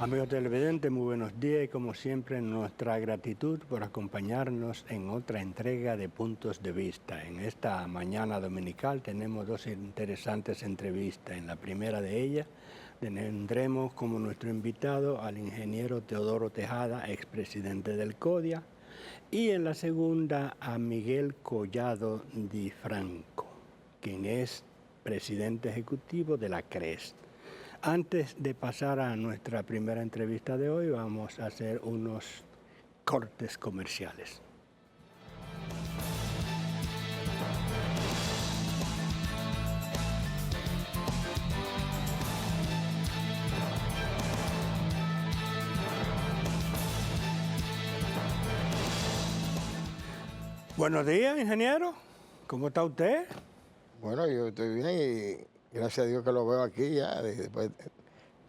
Amigos televidentes, muy buenos días y como siempre nuestra gratitud por acompañarnos en otra entrega de Puntos de Vista. En esta mañana dominical tenemos dos interesantes entrevistas. En la primera de ellas tendremos como nuestro invitado al ingeniero Teodoro Tejada, expresidente del CODIA, y en la segunda a Miguel Collado Di Franco, quien es presidente ejecutivo de la CREST. Antes de pasar a nuestra primera entrevista de hoy, vamos a hacer unos cortes comerciales. Buenos días, ingeniero. ¿Cómo está usted? Bueno, yo estoy bien y gracias a Dios que lo veo aquí ya, después de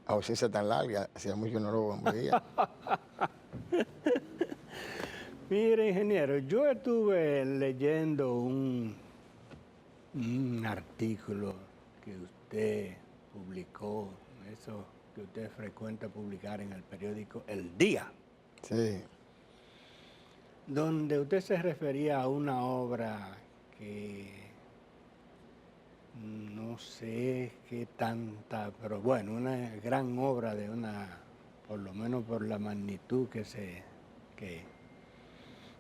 ausencia tan larga, hacía mucho que no lo veía. Mire, ingeniero, yo estuve leyendo un artículo que usted publicó, eso que usted frecuenta publicar en el periódico El Día, Sí, donde usted se refería a una obra que no sé qué tanta, pero bueno, una gran obra de por lo menos por la magnitud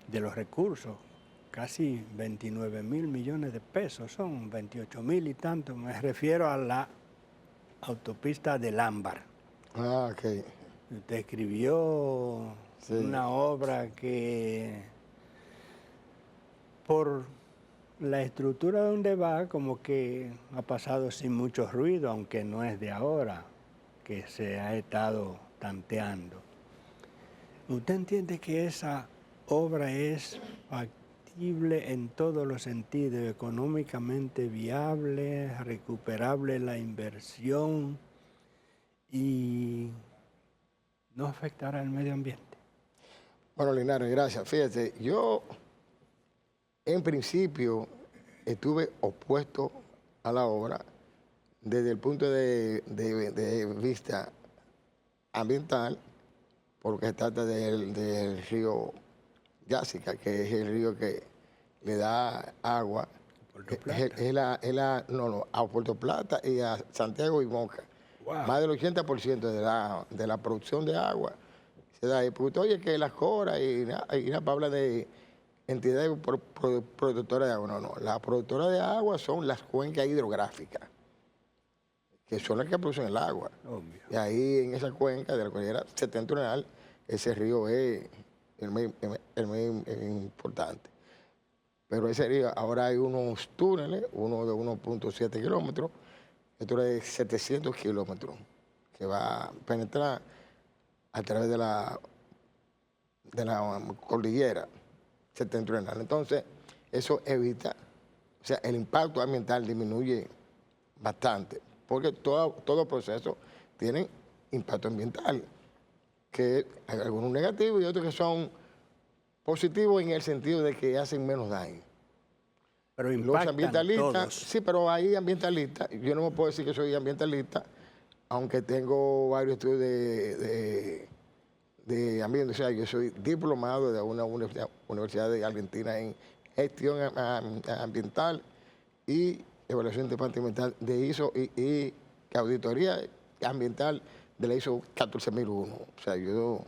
de los recursos, casi 29.000 millones de pesos, son 28.000 y tanto, me refiero a la autopista del Ámbar. ok, Usted escribió sí. una obra que por la estructura donde va como que ha pasado sin mucho ruido, aunque no es de ahora que se ha estado tanteando. ¿Usted entiende que esa obra es factible en todos los sentidos, económicamente viable, recuperable la inversión y no afectará al medio ambiente? Bueno, Linares, gracias. Fíjate, yo en principio estuve opuesto a la obra desde el punto de vista ambiental, porque se trata del río Yásica, que es el río que le da agua Puerto Plata. no, a Puerto Plata y a Santiago y Moca. Wow. Más del 80% de la producción de agua se da ahí. Porque oye que las CORA y nada habla de entidades productoras de agua. No, no. Las productoras de agua son las cuencas hidrográficas, que son las que producen el agua. Obvio. Y ahí en esa cuenca de la cordillera septentrional, ese río es el más importante. Pero ese río, ahora hay unos túneles, uno de 1.7 kilómetros, otro de 700 kilómetros, que va a penetrar a través de la cordillera septentrional. Entonces, eso evita, o sea, el impacto ambiental disminuye bastante, porque todo proceso tiene impacto ambiental, que hay algunos negativos y otros que son positivos en el sentido de que hacen menos daño. Pero Los impactan ambientalistas, todos. sí, pero hay ambientalistas, yo no me puedo decir que soy ambientalista, aunque tengo varios estudios de ambiente, o sea, yo soy diplomado de una universidad de Argentina en gestión ambiental y evaluación departamental de ISO y auditoría ambiental de la ISO 14001. O sea, yo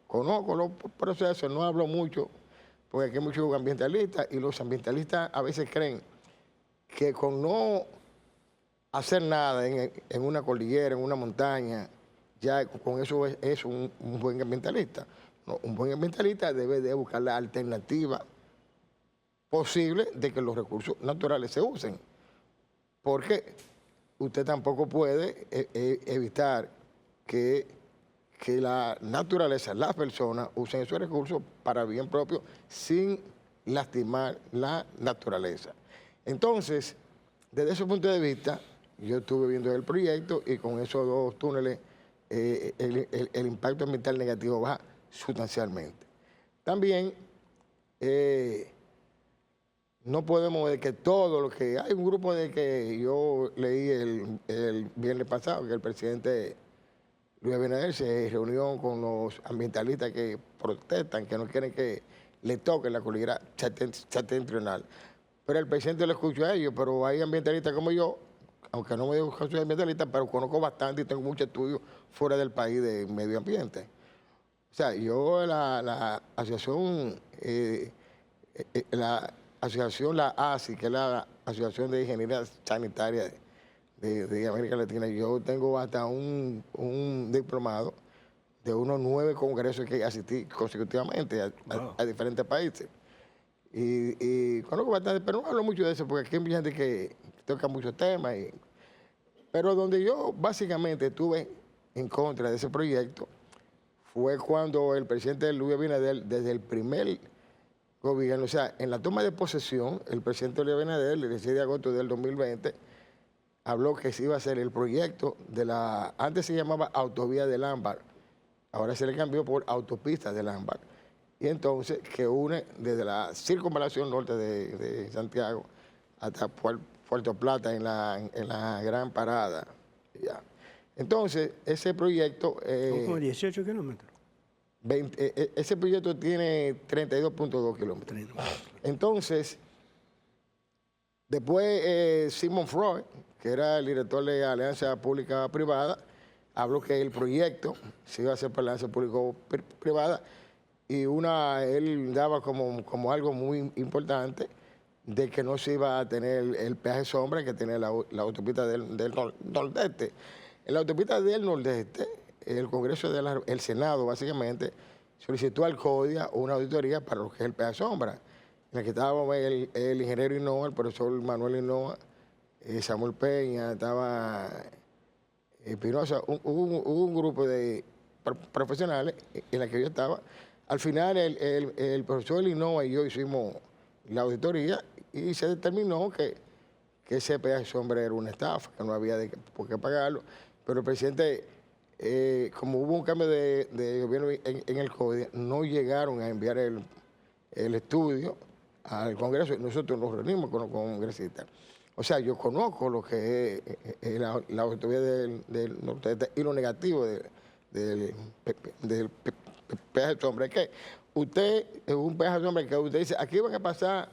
conozco los procesos, no hablo mucho, porque aquí hay muchos ambientalistas y los ambientalistas a veces creen que con no hacer nada en una cordillera, en una montaña, ya con eso es un buen ambientalista. No, un buen ambientalista debe de buscar la alternativa posible de que los recursos naturales se usen. Porque usted tampoco puede evitar que la naturaleza, las personas usen esos recursos para bien propio sin lastimar la naturaleza. Entonces, desde ese punto de vista, yo estuve viendo el proyecto y con esos dos túneles el impacto ambiental negativo baja sustancialmente. También no podemos ver que todo lo que... Hay un grupo de que yo leí el viernes pasado, que el presidente Luis Abinader se reunió con los ambientalistas que protestan, que no quieren que le toque la cordillera septentrional. Pero el presidente lo escuchó a ellos, pero hay ambientalistas como yo, aunque no me digo que soy ambientalista, pero conozco bastante y tengo mucho estudio fuera del país de medio ambiente. O sea, yo la asociación, la ASI, que es la Asociación de Ingeniería Sanitaria de América Latina, yo tengo hasta un diplomado de unos 9 congresos que asistí consecutivamente a diferentes países. Y conozco bastante, pero no hablo mucho de eso porque aquí hay mucha gente que toca muchos temas. Pero donde yo básicamente estuve en contra de ese proyecto fue cuando el presidente Luis Abinader, desde el primer gobierno, o sea, en la toma de posesión, el presidente Luis Abinader, el 16 de agosto del 2020, habló que se iba a hacer el proyecto de antes se llamaba Autovía del Ámbar, ahora se le cambió por Autopista del Ámbar. Y entonces que une desde la circunvalación norte de Santiago hasta Puerto Plata en la Gran Parada. Ya. Entonces, ese proyecto... Son como 18 kilómetros. Ese proyecto tiene 32.2 kilómetros. Entonces, después Sigmund Freud, que era el director de Alianza Pública-Privada, habló que el proyecto se iba a hacer por la Alianza Público-Privada y él daba como algo muy importante de que no se iba a tener el peaje sombra que tiene la autopista del Nordeste. En la autopista del Nordeste, el Congreso el Senado básicamente solicitó al CODIA una auditoría para lo que es el peaje sombra, en el que estábamos el ingeniero Hinoa, el profesor Manuel Hinoa, Samuel Peña, estaba Espinosa, hubo un grupo de profesionales en la que yo estaba. Al final el profesor Hinoa y yo hicimos la auditoría y se determinó que ese peaje sombra era una estafa, que no había por qué pagarlo. Pero el presidente, como hubo un cambio de gobierno en el CODIA, no llegaron a enviar el estudio al Congreso y nosotros nos reunimos con los congresistas. O sea, yo conozco lo que es la autovía del Nordeste y lo negativo del peaje sombra. Es que usted, es un peaje sombra que usted dice, aquí van a pasar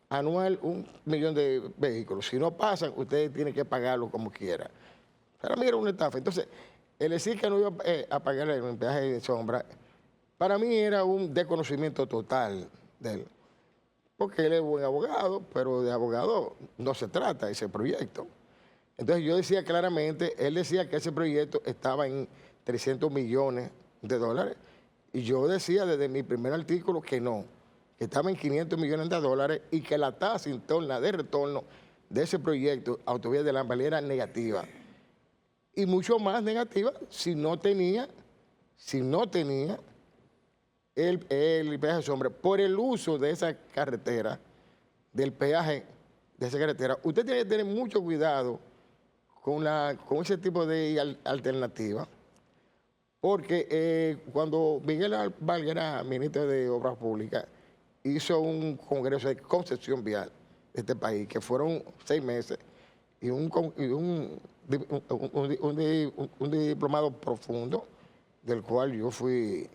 anual 1 millón de vehículos. Si no pasan, usted tiene que pagarlo como quiera. Para mí era una estafa. Entonces, el decir que no iba a pagar el peaje de sombra, para mí era un desconocimiento total de él. Porque él es buen abogado, pero de abogado no se trata ese proyecto. Entonces yo decía claramente, él decía que ese proyecto estaba en 300 millones de dólares y yo decía desde mi primer artículo que no, que estaba en 500 millones de dólares y que la tasa interna de retorno de ese proyecto, Autovía del Ámbar, era negativa. Y mucho más negativa si no tenía el peaje sombra, por el uso de esa carretera, del peaje de esa carretera. Usted tiene que tener mucho cuidado con ese tipo de alternativa, porque cuando Miguel Valguera, ministro de Obras Públicas, hizo un congreso de concesión vial de este país, que fueron 6 meses, y un diplomado profundo, del cual yo fui...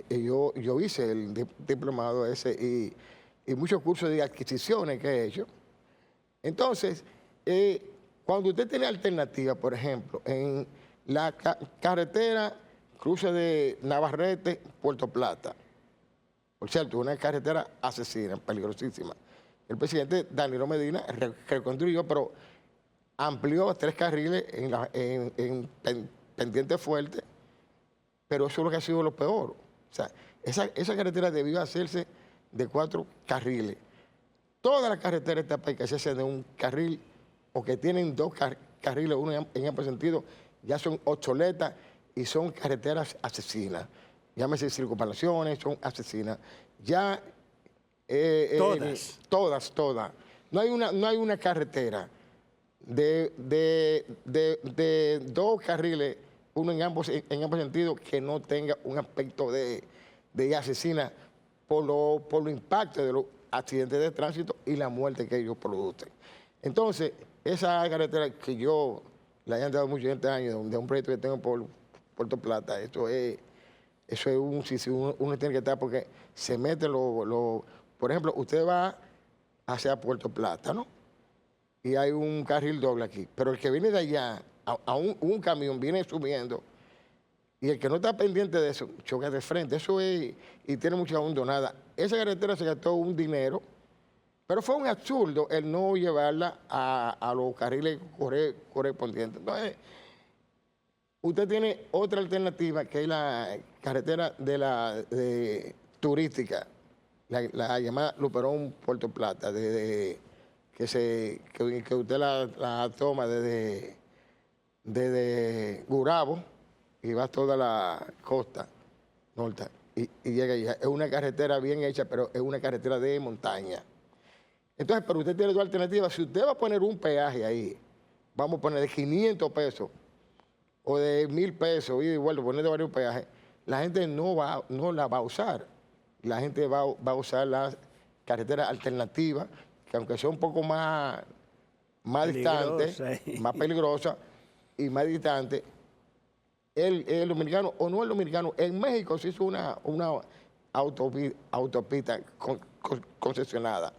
Yo hice el diplomado ese y muchos cursos de adquisiciones que he hecho. Entonces, cuando usted tiene alternativa, por ejemplo, en la carretera cruce de Navarrete, Puerto Plata, por cierto, una carretera asesina, peligrosísima. El presidente Danilo Medina reconstruyó, pero amplió 3 carriles en pendiente fuerte, pero eso es lo que ha sido lo peor. O sea, esa carretera debió hacerse de 4 carriles. Todas las carreteras de este país que se hacen de un carril o que tienen 2 carriles, uno en ambos sentidos, ya son obsoletas y son carreteras asesinas. Llámese circunvalaciones, son asesinas. Ya... Todas. No hay una carretera de 2 carriles, uno en ambos sentidos, que no tenga un aspecto de asesina por lo impacto de los accidentes de tránsito y la muerte que ellos producen. Entonces, esa carretera que yo le hayan dado muchos años de un proyecto que tengo por Puerto Plata. Eso es un sitio, uno tiene que estar porque se mete por ejemplo, usted va hacia Puerto Plata, ¿no? Y hay un carril doble aquí, pero el que viene de allá, un camión viene subiendo, y el que no está pendiente de eso, choca de frente. Eso es, y tiene mucha hondonada. Esa carretera se gastó un dinero, pero fue un absurdo el no llevarla a los carriles correspondientes. Entonces, usted tiene otra alternativa, que es la carretera turística, la llamada Luperón Puerto Plata, que usted la toma desde Gurabo y va toda la costa norte y llega allá. Es una carretera bien hecha, pero es una carretera de montaña. Entonces, pero usted tiene dos alternativas. Si usted va a poner un peaje ahí, vamos a poner de 500 pesos o de 1,000 pesos y vuelvo a poner de varios peajes, la gente no la va a usar. La gente va a usar las carreteras alternativas, que aunque sea un poco más distante, más peligrosa y más distante, el dominicano, o no el dominicano, en México se hizo una autopista concesionada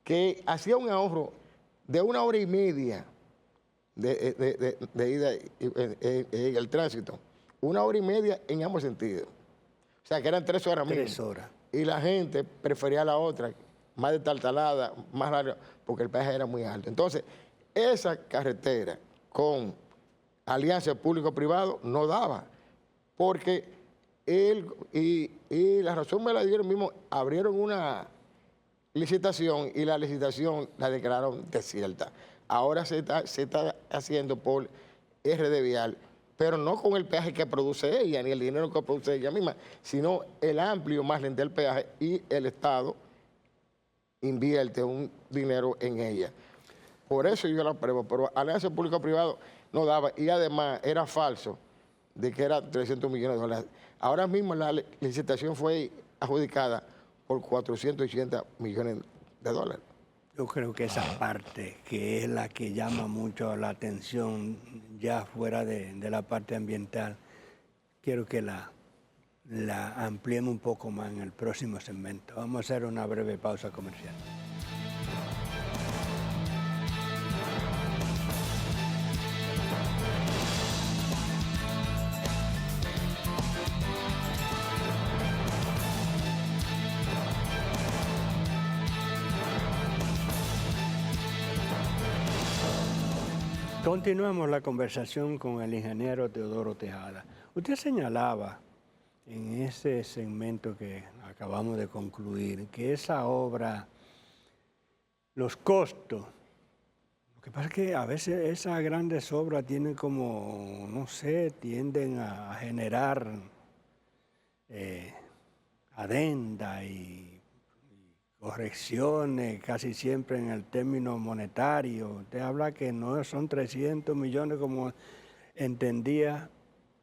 que hacía un ahorro de 1 hora y media de ida en el tránsito, 1 hora y media en ambos sentidos. O sea, que eran 3 horas mínimo. 3 horas. Y la gente prefería la otra, más destartalada, más larga, porque el peaje era muy alto. Entonces, esa carretera con alianza público-privado no daba, porque y la razón me la dieron mismo, abrieron una licitación y la licitación la declararon desierta. Ahora se está haciendo por RD Vial, pero no con el peaje que produce ella, ni el dinero que produce ella misma, sino el amplio margen del peaje, y el Estado invierte un dinero en ella. Por eso yo la apruebo, pero alianza público-privado no daba, y además era falso de que era 300 millones de dólares. Ahora mismo la licitación fue adjudicada por 480 millones de dólares. Yo creo que esa parte, que es la que llama mucho la atención, ya fuera de la parte ambiental, quiero que la ampliemos un poco más en el próximo segmento. Vamos a hacer una breve pausa comercial. Continuamos la conversación con el ingeniero Teodoro Tejada. Usted señalaba en ese segmento que acabamos de concluir que esa obra, los costos, lo que pasa es que a veces esas grandes obras tienen como, no sé, tienden a generar adenda y correcciones casi siempre en el término monetario. Usted habla que no son 300 millones como entendía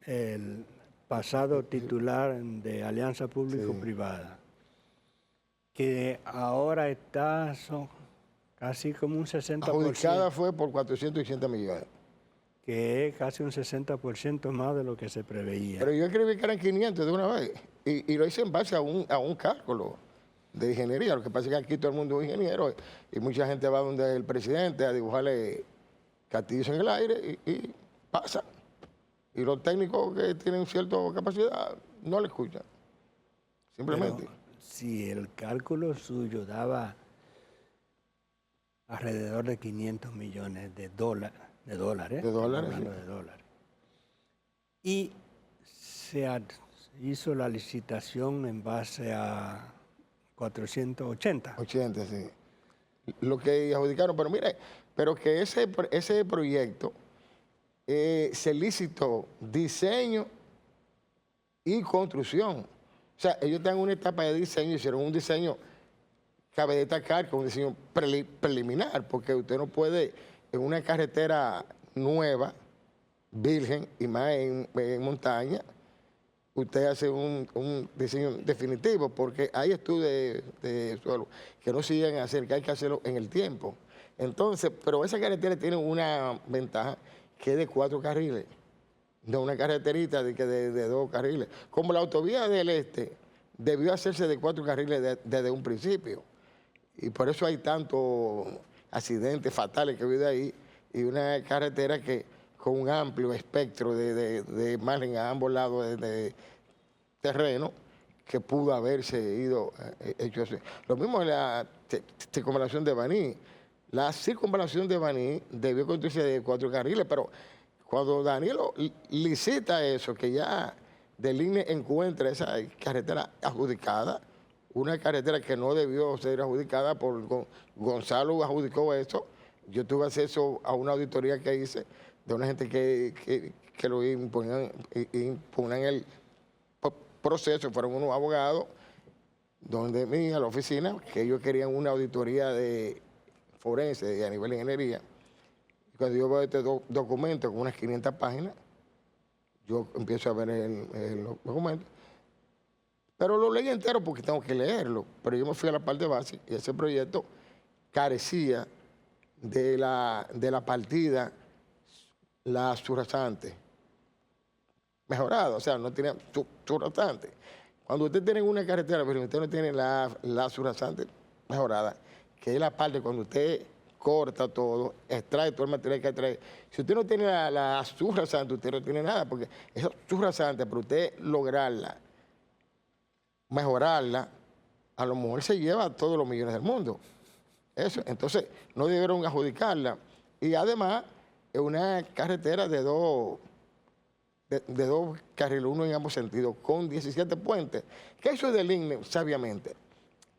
el pasado titular de Alianza Público-Privada, que ahora está casi como un 60%. Adjudicada fue por 480 millones. Que es casi un 60% más de lo que se preveía. Pero yo escribí que eran 500 de una vez, y lo hice en base a un cálculo de ingeniería. Lo que pasa es que aquí todo el mundo es ingeniero y mucha gente va donde el presidente a dibujarle castillos en el aire y pasa. Y los técnicos que tienen cierta capacidad no le escuchan. Simplemente. Pero si el cálculo suyo daba alrededor de 500 millones de dólares. De dólares. Hablando de dólares. Y se hizo la licitación en base a 480. 80, sí. Lo que adjudicaron, pero mire, pero que ese proyecto se licitó diseño y construcción. O sea, ellos están en una etapa de diseño, hicieron un diseño, cabe destacar que es un diseño preliminar, porque usted no puede, en una carretera nueva, virgen, y más en montaña, usted hace un diseño definitivo, porque hay estudios de suelo que no siguen a hacer, que hay que hacerlo en el tiempo. Entonces, pero esa carretera tiene una ventaja, que es de 4 carriles, no una carreterita de 2 carriles. Como la autovía del Este debió hacerse de 4 carriles desde un principio. Y por eso hay tantos accidentes fatales que ha habido ahí, y una carretera que con un amplio espectro de margen a ambos lados de terreno, que pudo haberse ido hecho así. Lo mismo en la circunvalación de Baní. La circunvalación de Baní debió construirse de 4 carriles, pero cuando Danilo licita eso, que ya del INE encuentra esa carretera adjudicada, una carretera que no debió ser adjudicada, por Gonzalo adjudicó eso. Yo tuve acceso a una auditoría que hice de una gente que lo impugnan el proceso, fueron unos abogados donde mí a la oficina, que ellos querían una auditoría de forense a nivel de ingeniería. Y cuando yo veo este documento con unas 500 páginas, yo empiezo a ver el documento. Pero lo leí entero porque tengo que leerlo. Pero yo me fui a la parte básica y ese proyecto carecía de la partida, la subrasante, mejorada, o sea, no tenía subrasante. Cuando usted tiene una carretera, pero usted no tiene la subrasante mejorada, que es la parte cuando usted corta todo, extrae todo el material que extrae. Si usted no tiene la subrasante, usted no tiene nada, porque esa subrasante, para usted lograrla, mejorarla, a lo mejor se lleva todos los millones del mundo. Eso, entonces no debieron adjudicarla. Y además, es una carretera de dos carriles, uno en ambos sentidos, con 17 puentes. ¿Qué hizo del INE sabiamente?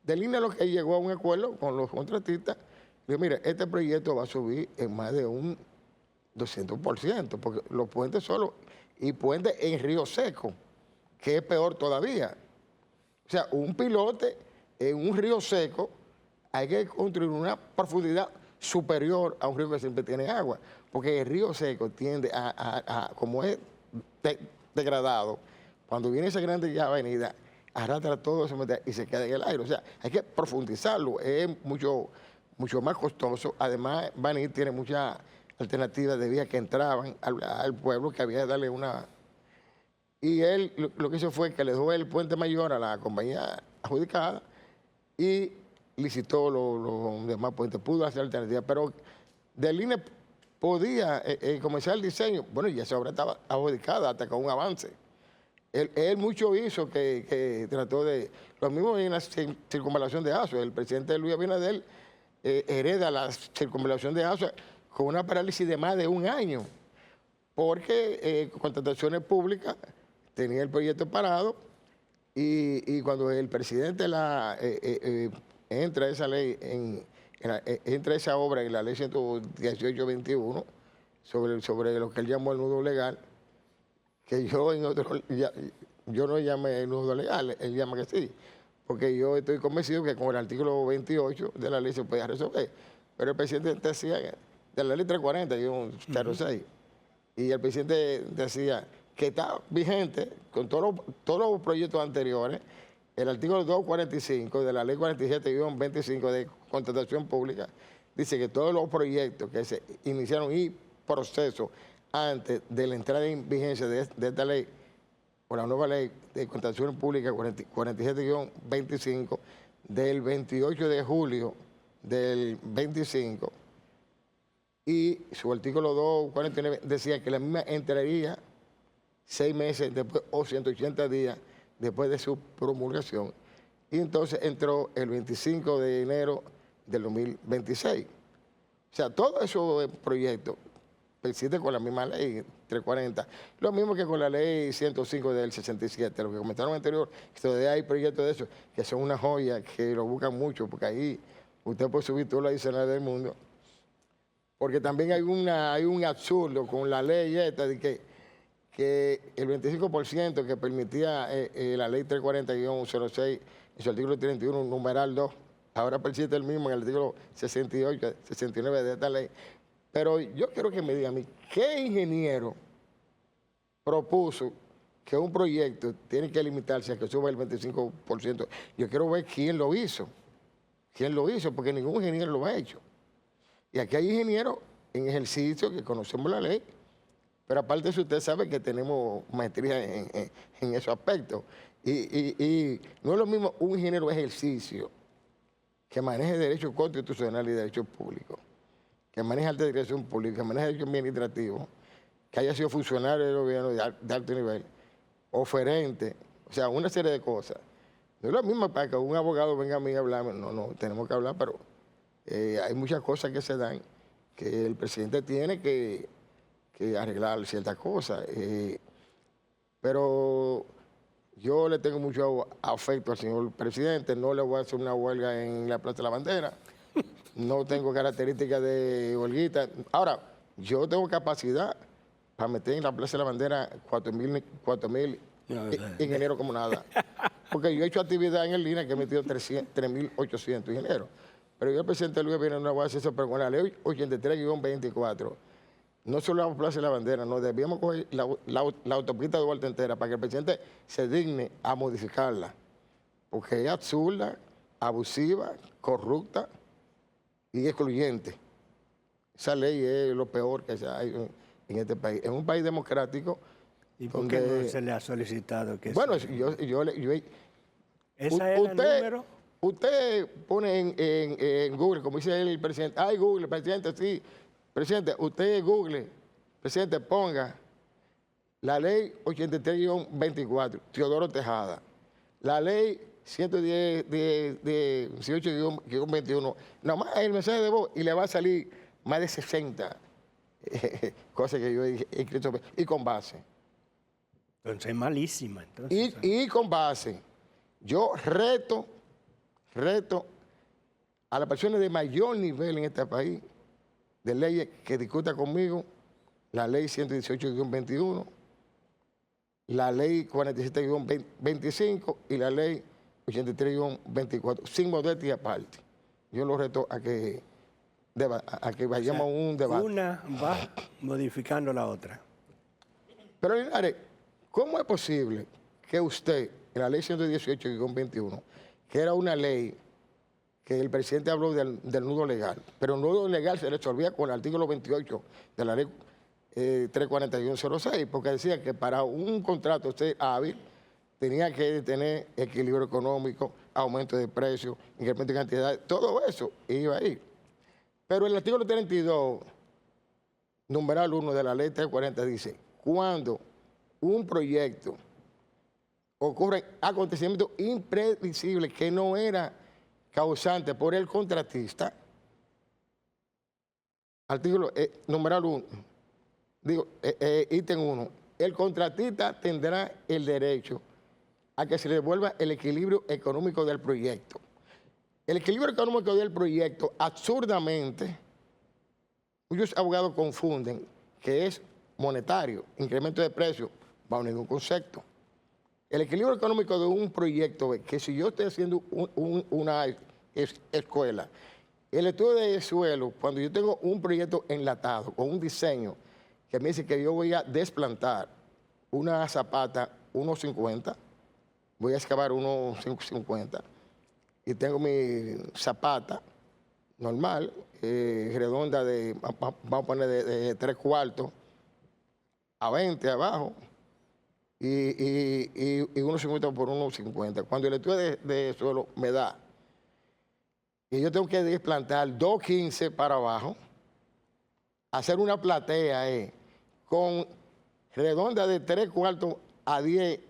Del INE lo que llegó a un acuerdo con los contratistas, dijo, mire, este proyecto va a subir en más de un 200%, porque los puentes solo, y puentes en Río Seco, que es peor todavía. O sea, un pilote en un río seco, hay que construir una profundidad superior a un río que siempre tiene agua, porque el río seco tiende como es degradado, cuando viene esa grande avenida, arrastra todo eso y se queda en el aire. O sea, hay que profundizarlo, es mucho más costoso. Además, Baní tiene muchas alternativas de vías que entraban al pueblo, que había que darle una... Y él lo que hizo fue que le dejó el puente mayor a la compañía adjudicada y licitó los demás puentes. Pudo hacer alternativas, pero del INE podía comenzar el diseño. Bueno, ya esa obra estaba adjudicada hasta con un avance. Él mucho hizo que trató de... Lo mismo en la circunvalación de Asua. El presidente Luis Abinader hereda la circunvalación de Asua con una parálisis de más de un año, porque contrataciones públicas tenía el proyecto parado y cuando el presidente entra esa ley, entra esa obra en la ley 118-21 sobre lo que él llamó el nudo legal, que yo no llamé el nudo legal, él llama que sí, porque yo estoy convencido que con el artículo 28 de la ley se podía resolver, pero el presidente decía, de la ley 340, yo 06, y el presidente decía que está vigente con todos los proyectos anteriores, el artículo 245 de la ley 47-25 de contratación pública, dice que todos los proyectos que se iniciaron y procesos antes de la entrada en vigencia de esta ley, o la nueva ley de contratación pública 47-25 del 28 de julio del 25, y su artículo 249 decía que la misma entraría 6 meses después o 180 días después de su promulgación. Y entonces entró el 25 de enero del 2026. O sea, todos esos proyectos persisten con la misma ley 340. Lo mismo que con la ley 105 del 67. Lo que comentaron anterior, que todavía hay proyectos de esos que son una joya, que lo buscan mucho, porque ahí usted puede subir todo lo adicional del mundo. Porque también hay un absurdo con la ley esta de que el 25% que permitía la ley 340-06 en su artículo 31, numeral 2, ahora persiste el mismo en el artículo 68, 69 de esta ley. Pero yo quiero que me digan a mí, ¿qué ingeniero propuso que un proyecto tiene que limitarse a que suba el 25%? Yo quiero ver quién lo hizo. ¿Quién lo hizo? Porque ningún ingeniero lo ha hecho. Y aquí hay ingenieros en ejercicio que conocemos la ley Pero aparte de eso, usted sabe que tenemos maestría en esos aspectos. Y no es lo mismo un ingeniero de ejercicio que maneje derecho constitucional y derecho público, que maneje alta dirección pública, que maneje derecho administrativo, que haya sido funcionario del gobierno de alto nivel, oferente, o sea, una serie de cosas. No es lo mismo para que un abogado venga a mí a hablarme, no, tenemos que hablar, pero hay muchas cosas que se dan que el presidente tiene que arreglar ciertas cosas. Pero yo le tengo mucho afecto al señor presidente, no le voy a hacer una huelga en la Plaza de la Bandera, no tengo características de huelguita. Ahora, yo tengo capacidad para meter en la Plaza de la Bandera 4.000 ingenieros como nada. Porque yo he hecho actividad en el línea que he metido 3.800 ingenieros. Pero yo, el presidente Luis Abinader, no voy a hacer eso, pero con la ley 83-24, no solo la Plaza de la Bandera, no debíamos coger la autopista de vuelta entera para que el presidente se digne a modificarla. Porque es absurda, abusiva, corrupta y excluyente. Esa ley es lo peor que hay en este país. En un país democrático. ¿Y por qué no se le ha solicitado que bueno, sea? ¿Esa es el número? Usted pone en Google, como dice el presidente, ay Google, presidente, sí, presidente, usted Google, presidente, ponga la ley 83-24, Teodoro Tejada, la ley 110 de 18-21, nomás el mensaje de voz y le va a salir más de 60 cosas que yo he escrito y con base. Entonces es malísima. Entonces, y con base, yo reto a las personas de mayor nivel en este país, de leyes que discuta conmigo, la ley 118-21, la ley 47-25 y la ley 83-24, sin modestia aparte. Yo los reto a que vayamos a un debate. Una va modificando la otra. Pero, Linares, ¿cómo es posible que usted, en la ley 118-21, que era una ley que el presidente habló del nudo legal, pero el nudo legal se resolvía con el artículo 28 de la ley 341-06, porque decía que para un contrato ser hábil tenía que tener equilibrio económico, aumento de precios, incremento de cantidad, todo eso iba ahí. Pero el artículo 32, numeral 1 de la ley 340 dice, cuando un proyecto ocurren acontecimientos impredecibles que no era causante por el contratista, artículo numeral 1, ítem 1, el contratista tendrá el derecho a que se le devuelva el equilibrio económico del proyecto. El equilibrio económico del proyecto, absurdamente, muchos abogados confunden que es monetario, incremento de precio, bajo ningún concepto. El equilibrio económico de un proyecto es que si yo estoy haciendo una escuela, el estudio de suelo, cuando yo tengo un proyecto enlatado o un diseño que me dice que yo voy a desplantar una zapata 1,50, voy a excavar 1,50 y tengo mi zapata normal, redonda vamos a poner de 3/4 a 20 abajo, y 1,50 por 1,50. Cuando el estudio de suelo me da y yo tengo que desplantar 2,15 para abajo, hacer una platea con redonda de 3/4 a 10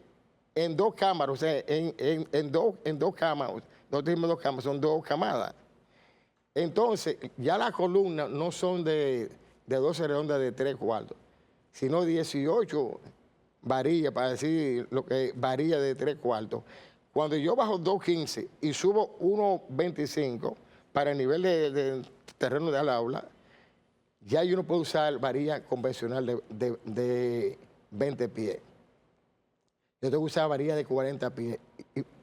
en 2 cámaras, o sea, en dos cámaras, no tenemos 2 cámaras, son 2 camadas. Entonces, ya las columnas no son de 12 redondas de 3/4, sino 18 varillas, para decir lo que varía de 3/4. Cuando yo bajo 2,15 y subo 1,25 para el nivel de terreno del aula, ya yo no puedo usar varilla convencional de 20 pies. Yo tengo que usar varilla de 40 pies.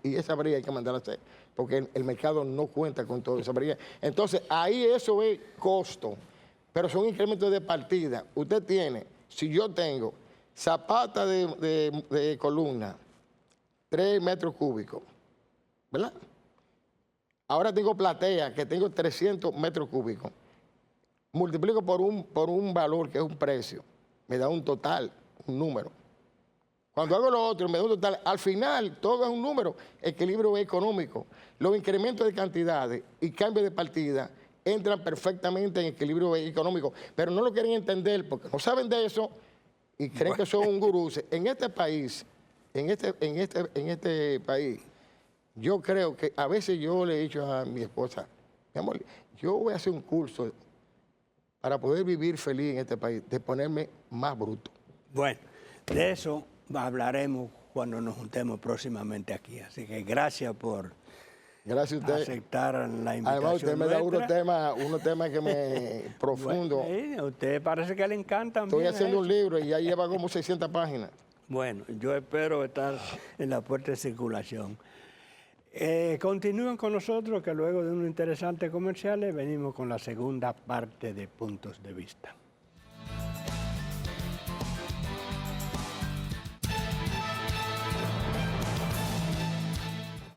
Y esa varilla hay que mandarla a hacer, porque el mercado no cuenta con toda esa varilla. Entonces, ahí eso es costo, pero son incrementos de partida. Usted tiene, si yo tengo zapata de columna, 3 metros cúbicos, ¿verdad? Ahora tengo platea, que tengo 300 metros cúbicos. Multiplico por un valor que es un precio. me da un total, un número. Cuando hago lo otro, me da un total. Al final, todo es un número. Equilibrio económico. Los incrementos de cantidades y cambios de partida entran perfectamente en equilibrio económico, pero no lo quieren entender porque no saben de eso y creen que son un gurú. En este país, en este país, yo creo que a veces yo le he dicho a mi esposa, mi amor, yo voy a hacer un curso para poder vivir feliz en este país, de ponerme más bruto. Bueno, de eso hablaremos cuando nos juntemos próximamente aquí. Así que gracias por aceptar la invitación. Además, usted me da unos temas que me profundo. Bueno, a usted parece que le encantan. Estoy haciendo un libro y ya lleva como 600 páginas. Bueno, yo espero estar en la puerta de circulación. Continúen con nosotros, que luego de unos interesantes comerciales venimos con la segunda parte de Puntos de Vista.